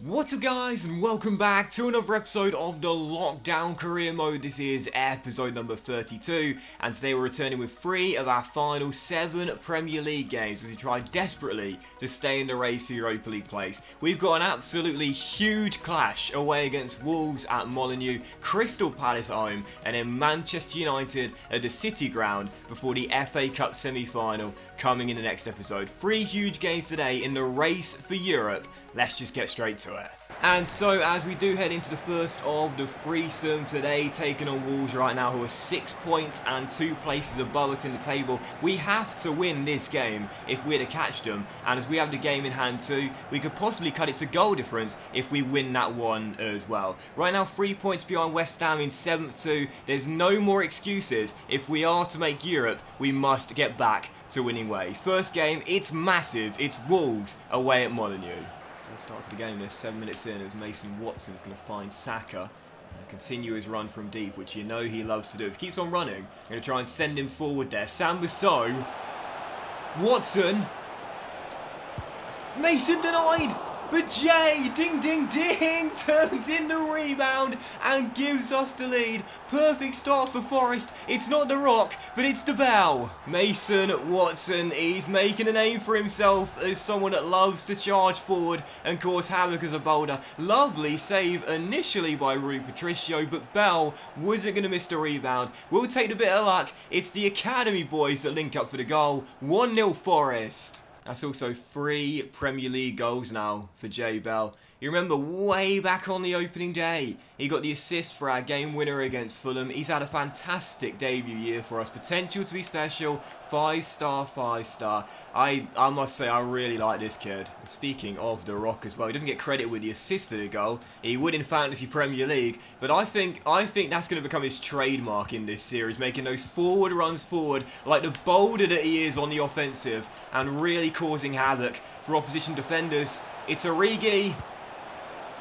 What's up guys, and welcome back to another episode of the Lockdown Career Mode. This is episode number 32, and today we're returning with 3 of our final 7 Premier League games as we try desperately to stay in the race for Europa League place. We've got an absolutely huge clash away against Wolves at Molineux, Crystal Palace at home, and then Manchester United at the City Ground before the FA Cup semi-final coming in the next episode. 3 huge games today in the race for Europe. Let's just get straight to it. And so as we do head into the first of the threesome today, taking on Wolves right now, who are 6 points and 2 places above us in the table. We have to win this game if we're to catch them, and as we have the game in hand too, we could possibly cut it to goal difference if we win that one as well. Right now 3 points behind West Ham in 7th too. There's no more excuses. If we are to make Europe, we must get back to winning ways. First game, it's massive. It's Wolves away at Molineux. Starts the game, there's 7 minutes in as Mason Watson's going to find Saka and continue his run from deep, which you know he loves to do. If he keeps on running, I'm going to try and send him forward there. Sambuso, Watson, Mason denied, but Jay, ding ding ding, turns in the rebound and gives us the lead. Perfect start for Forest. It's not the Rock, but it's the Bell. Mason Watson, he's making a name for himself as someone that loves to charge forward and cause havoc as a bowler. Lovely save initially by Rui Patricio, but Bell wasn't going to miss the rebound. We'll take the bit of luck. It's the Academy boys that link up for the goal. 1-0 Forest. That's also 3 Premier League goals now for Jay Bell. You remember way back on the opening day, he got the assist for our game winner against Fulham. He's had a fantastic debut year for us. Potential to be special. 5-star, 5-star. I must say I really like this kid. Speaking of the Rock as well, he doesn't get credit with the assist for the goal. He would in Fantasy Premier League, but I think that's going to become his trademark in this series, making those forward runs forward like the boulder that he is on the offensive and really causing havoc for opposition defenders. It's Origi.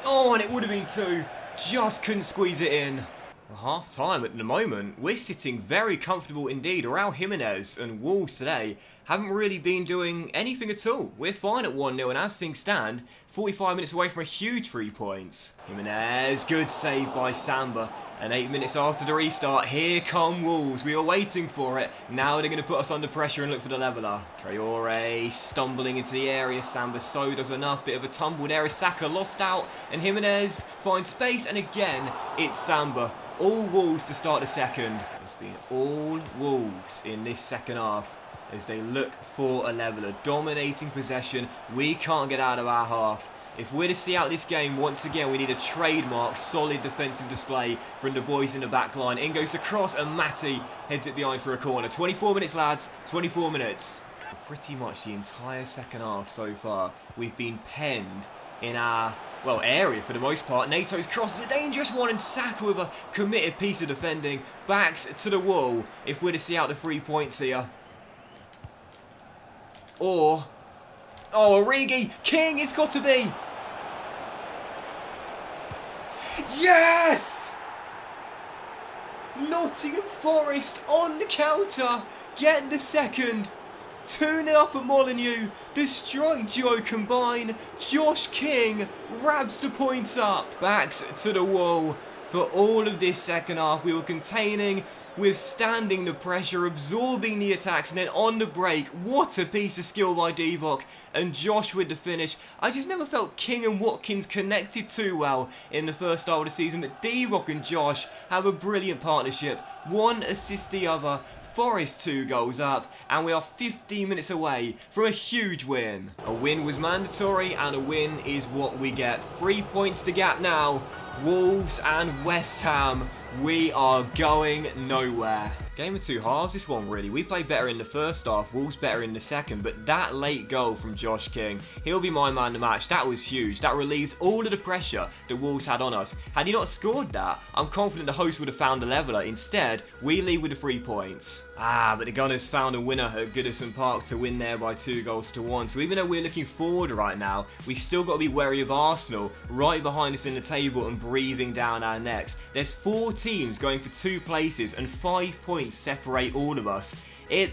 Oh, and it would have been 2. Just couldn't squeeze it in. Half time at the moment, we're sitting very comfortable indeed. Raul Jimenez and Wolves today haven't really been doing anything at all. We're fine at 1-0, and as things stand, 45 minutes away from a huge 3 points. Jimenez, good save by Samba. And 8 minutes after the restart, here come Wolves. We were waiting for it. Now they're going to put us under pressure and look for the leveller. Traore stumbling into the area. Samba so does enough. Bit of a tumble there. Saka lost out. And Jimenez finds space. And again, it's Samba. All Wolves to start the second. It's been all Wolves in this second half as they look for a leveller. Dominating possession. We can't get out of our half. If we're to see out this game, once again, we need a trademark, solid defensive display from the boys in the back line. In goes the cross, and Matty heads it behind for a corner. 24 minutes, lads. 24 minutes. For pretty much the entire second half so far, we've been penned in our, area for the most part. Nato's cross is a dangerous one, and Saka with a committed piece of defending. Backs to the wall if we're to see out the 3 points here. Or... oh, Origi! King, it's got to be! Yes! Nottingham Forest on the counter, get the second. 2-0 up at Molineux. The strike duo combine. Josh King wraps the points up. Backs to the wall. For all of this second half, we were containing, withstanding the pressure, absorbing the attacks, and then on the break, what a piece of skill by Divock, and Josh with the finish. I just never felt King and Watkins connected too well in the first half of the season, but Divock and Josh have a brilliant partnership. One assists the other. Forest 2 goals up, and we are 15 minutes away from a huge win. A win was mandatory, and a win is what we get. 3 points to gap now. Wolves and West Ham, we are going nowhere. Game of 2 halves, this one really. We played better in the first half, Wolves better in the second, but that late goal from Josh King, he'll be my man of the match. That was huge. That relieved all of the pressure that Wolves had on us. Had he not scored that, I'm confident the host would have found a leveller. Instead, we lead with the 3 points. But the Gunners found a winner at Goodison Park to win there by 2-1. So even though we're looking forward right now, we still got to be wary of Arsenal right behind us in the table and breathing down our necks. There's 4 teams going for 2 places and 5 points separate all of us. it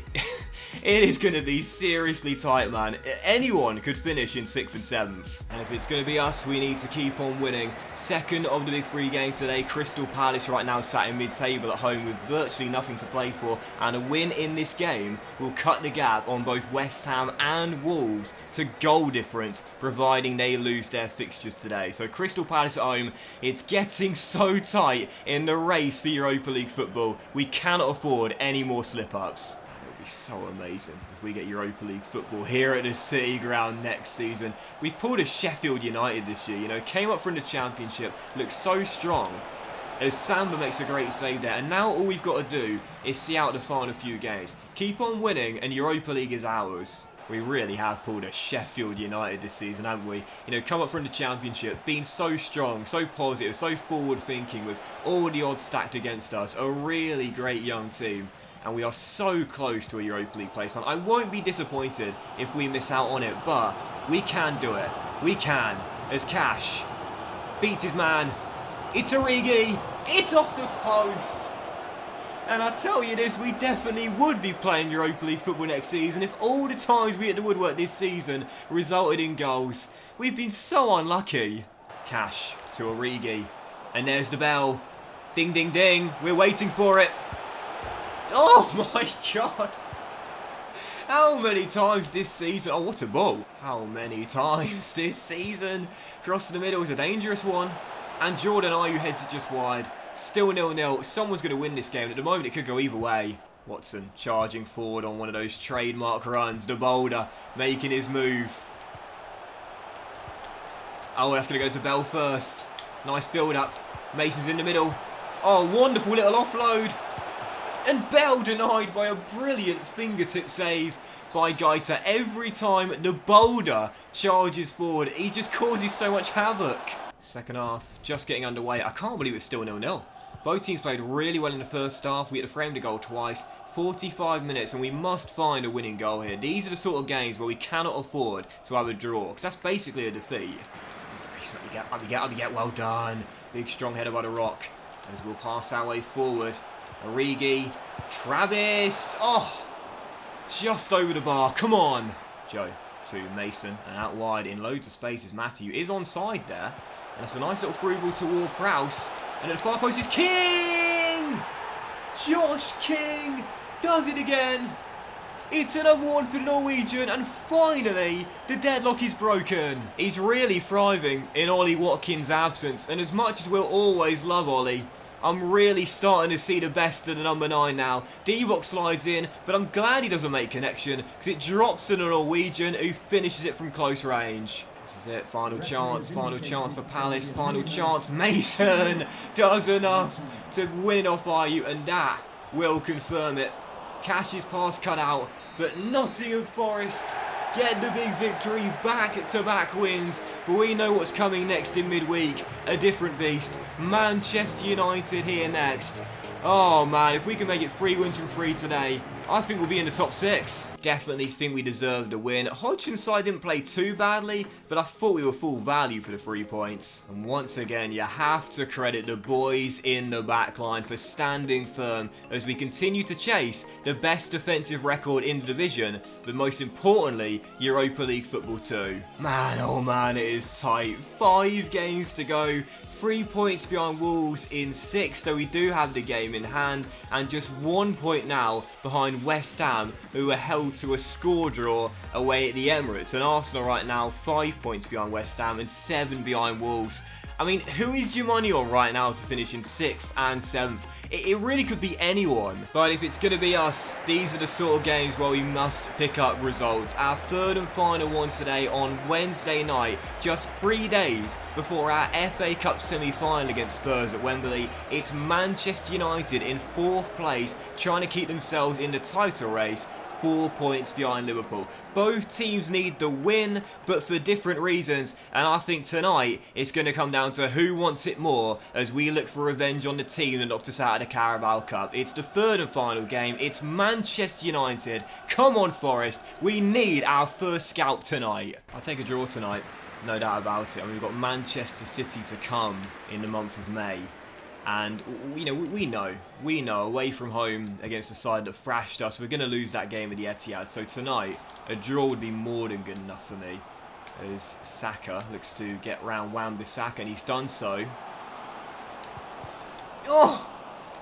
it is going to be seriously tight, man. Anyone could finish in 6th and 7th. And if it's going to be us, we need to keep on winning. Second of the big 3 games today. Crystal Palace right now sat in mid-table at home with virtually nothing to play for. And a win in this game will cut the gap on both West Ham and Wolves to goal difference, providing they lose their fixtures today. So Crystal Palace at home, it's getting so tight in the race for Europa League football. We cannot afford any more slip-ups. Be so amazing if we get Europa League football here at the City Ground next season. We've pulled a Sheffield United this year, you know, came up from the Championship, looked so strong as Samba makes a great save there, and now all we've got to do is see out the final few games. Keep on winning and Europa League is ours. We really have pulled a Sheffield United this season, haven't we? You know, come up from the Championship, been so strong, so positive, so forward thinking with all the odds stacked against us. A really great young team. And we are so close to a Europa League place, man. I won't be disappointed if we miss out on it, but we can do it. We can. As Cash beats his man. It's Origi. It's off the post. And I tell you this, we definitely would be playing Europa League football next season if all the times we hit the woodwork this season resulted in goals. We've been so unlucky. Cash to Origi. And there's the bell. Ding, ding, ding. We're waiting for it. Oh my god! How many times this season? Oh, what a ball! How many times this season? Cross in the middle is a dangerous one. And Jordan Ayew heads it just wide. Still 0-0. Someone's going to win this game. At the moment, it could go either way. Watson charging forward on one of those trademark runs. The boulder making his move. Oh, that's going to go to Bell first. Nice build-up. Mason's in the middle. Oh, wonderful little offload. And Bell denied by a brilliant fingertip save by Gaita. Every time the boulder charges forward, he just causes so much havoc. Second half, just getting underway. I can't believe it's still 0-0. Both teams played really well in the first half. We had to frame the goal twice. 45 minutes, and we must find a winning goal here. These are the sort of games where we cannot afford to have a draw, because that's basically a defeat. Up we get. Well done. Big strong header by the Rock. As we'll pass our way forward. Origi, Travis, oh, just over the bar, come on. Joe to Mason, and out wide in loads of space is Matthew, is onside there, and it's a nice little through ball toward Prowse, and at the far post is King! Josh King does it again. It's another one for the Norwegian, and finally, the deadlock is broken. He's really thriving in Ollie Watkins' absence, and as much as we'll always love Ollie, I'm really starting to see the best of the number 9 now. Divock slides in, but I'm glad he doesn't make connection because it drops to the Norwegian who finishes it from close range. This is it, final chance for Palace, final chance. Mason does enough to win it off Ayew, and that will confirm it. Cash's pass cut out, but Nottingham Forest get the big victory, back-to-back wins, but we know what's coming next in midweek, a different beast, Manchester United here next. Oh man, if we can make it 3 wins from 3 today, I think we'll be in the top 6. Definitely think we deserved a win. Hodgson's side didn't play too badly, but I thought we were full value for the 3 points. And once again, you have to credit the boys in the backline for standing firm as we continue to chase the best defensive record in the division, but most importantly, Europa League football too. Man, oh man, it is tight. 5 games to go. 3 points behind Wolves in 6th, though we do have the game in hand, and just 1 point now behind West Ham, who are held to a score draw away at the Emirates. And Arsenal right now 5 points behind West Ham and 7 behind Wolves. I mean, who is your money on right now to finish in 6th and 7th? It really could be anyone. But if it's going to be us, these are the sort of games where we must pick up results. Our 3rd and final one today on Wednesday night, just 3 days before our FA Cup semi-final against Spurs at Wembley. It's Manchester United in 4th place, trying to keep themselves in the title race. 4 points behind Liverpool. Both teams need the win, but for different reasons, and I think tonight it's going to come down to who wants it more as we look for revenge on the team that knocked us out of the Carabao Cup. It's the 3rd and final game. It's Manchester United. Come on, Forest. We need our first scalp tonight. I'll take a draw tonight, no doubt about it. I mean, we've got Manchester City to come in the month of May. And, you know, we know away from home against a side that thrashed us, we're going to lose that game at the Etihad. So tonight, a draw would be more than good enough for me. As Saka looks to get round Wan-Bissaka, and he's done so. Oh!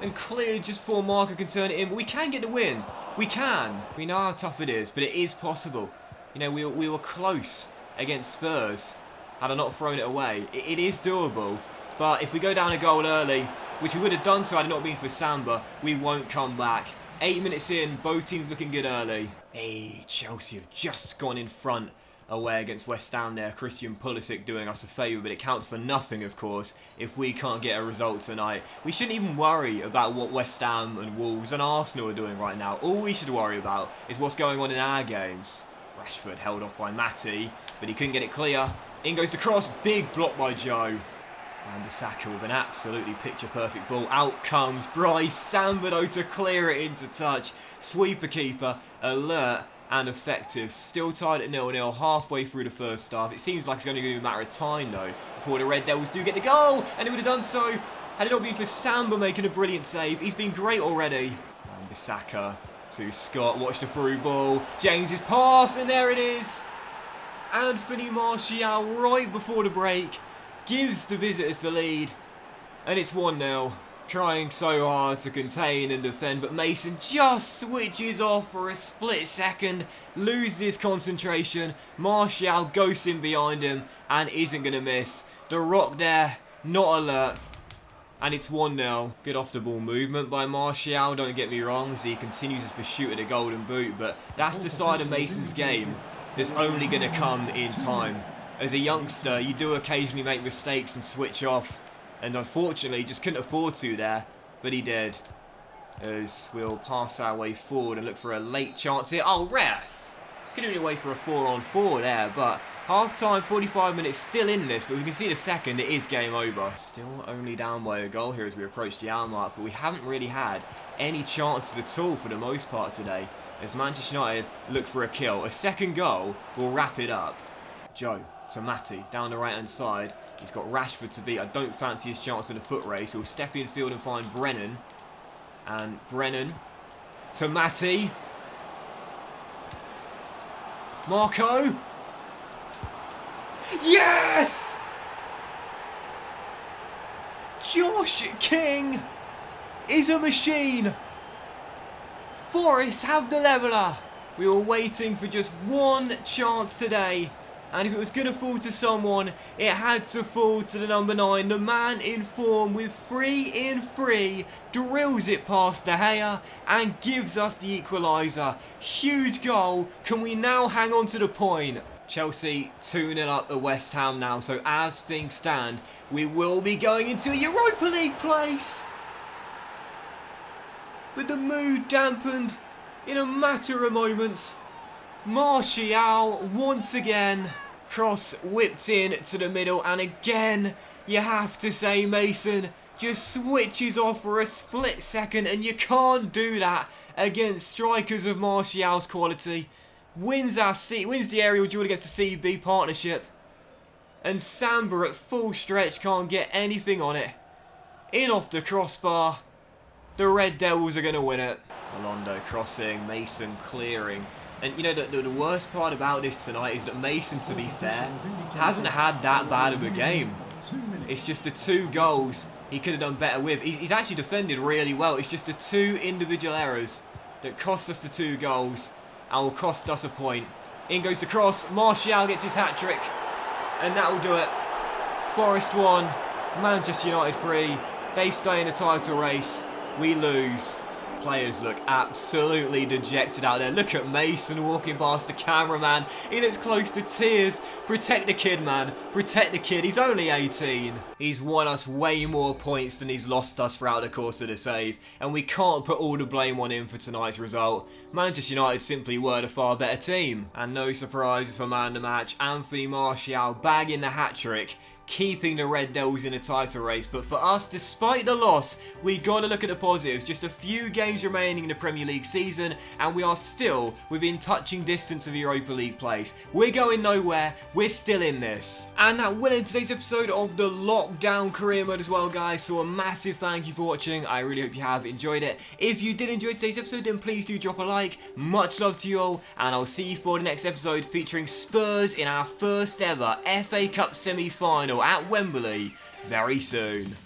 And cleared just before Marco can turn it in. But we can get the win. We can. We know how tough it is, but it is possible. You know, we were close against Spurs. Had I not thrown it away. It is doable. But if we go down a goal early, which we would have done so had it not been for Samba, we won't come back. 8 minutes in, both teams looking good early. Hey, Chelsea have just gone in front away against West Ham there. Christian Pulisic doing us a favour, but it counts for nothing, of course, if we can't get a result tonight. We shouldn't even worry about what West Ham and Wolves and Arsenal are doing right now. All we should worry about is what's going on in our games. Rashford held off by Matty, but he couldn't get it clear. In goes the cross, big block by Joe. And Bissaka with an absolutely picture-perfect ball. Out comes Bryce Samba though to clear it into touch. Sweeper keeper, alert and effective. Still tied at 0-0 halfway through the first half. It seems like it's only going to be a matter of time though before the Red Devils do get the goal. And it would have done so had it not been for Samba making a brilliant save. He's been great already. And Bissaka to Scott. Watch the through ball. James's pass, and there it is. Anthony Martial right before the break gives the visitors the lead, and it's 1-0. Trying so hard to contain and defend, but Mason just switches off for a split second, loses his concentration. Martial goes in behind him and isn't going to miss. The Rock there, not alert, and it's 1-0. Good off the ball movement by Martial, don't get me wrong, as he continues his pursuit of the golden boot, but that's the side of Mason's game that's only going to come in time. As a youngster, you do occasionally make mistakes and switch off, and unfortunately just couldn't afford to there, but he did. As we'll pass our way forward and look for a late chance here. Oh, ref! Couldn't really wait for a 4-on-4 there, but half-time, 45 minutes, still in this, but we can see the second, it is game over. Still only down by a goal here as we approach the hour mark, but we haven't really had any chances at all for the most part today, as Manchester United look for a kill. A second goal will wrap it up. Joe to Matty, down the right-hand side. He's got Rashford to beat. I don't fancy his chance in a foot race. He'll step in field and find Brennan. And Brennan to Matty. Marco. Yes! Josh King is a machine. Forest have the leveller. We were waiting for just one chance today. And if it was going to fall to someone, it had to fall to the number 9. The man in form with 3 in 3 drills it past De Gea and gives us the equaliser. Huge goal. Can we now hang on to the point? Chelsea 2-0 up at West Ham now. So as things stand, we will be going into a Europa League place. But the mood dampened in a matter of moments. Martial once again, cross whipped in to the middle, and again you have to say Mason just switches off for a split second, and you can't do that against strikers of Martial's quality. Wins the aerial duel against the CB partnership, and Samba at full stretch can't get anything on it. In off the crossbar, the Red Devils are going to win it. Alondo crossing, Mason clearing. And you know, the worst part about this tonight is that Mason, to be fair, hasn't had that bad of a game. It's just the 2 goals he could have done better with. He's actually defended really well. It's just the 2 individual errors that cost us the 2 goals and will cost us a point. In goes the cross. Martial gets his hat-trick. And that will do it. Forest 1, Manchester United 3. They stay in the title race. We lose. Players look absolutely dejected out there. Look at Mason walking past the cameraman. He looks close to tears. Protect the kid, man. Protect the kid. He's only 18. He's won us way more points than he's lost us throughout the course of the save. And we can't put all the blame on him for tonight's result. Manchester United simply were the far better team. And no surprises for man of the match. Anthony Martial bagging the hat-trick. keeping the Red Devils in a title race. But for us, despite the loss, we got to look at the positives. Just a few games remaining in the Premier League season, and we are still within touching distance of Europa League place. We're going nowhere. We're still in this. And that will end today's episode of the Lockdown Career Mode as well, guys. So a massive thank you for watching. I really hope you have enjoyed it. If you did enjoy today's episode, then please do drop a like. Much love to you all, and I'll see you for the next episode featuring Spurs in our first ever FA Cup semi-final at Wembley very soon.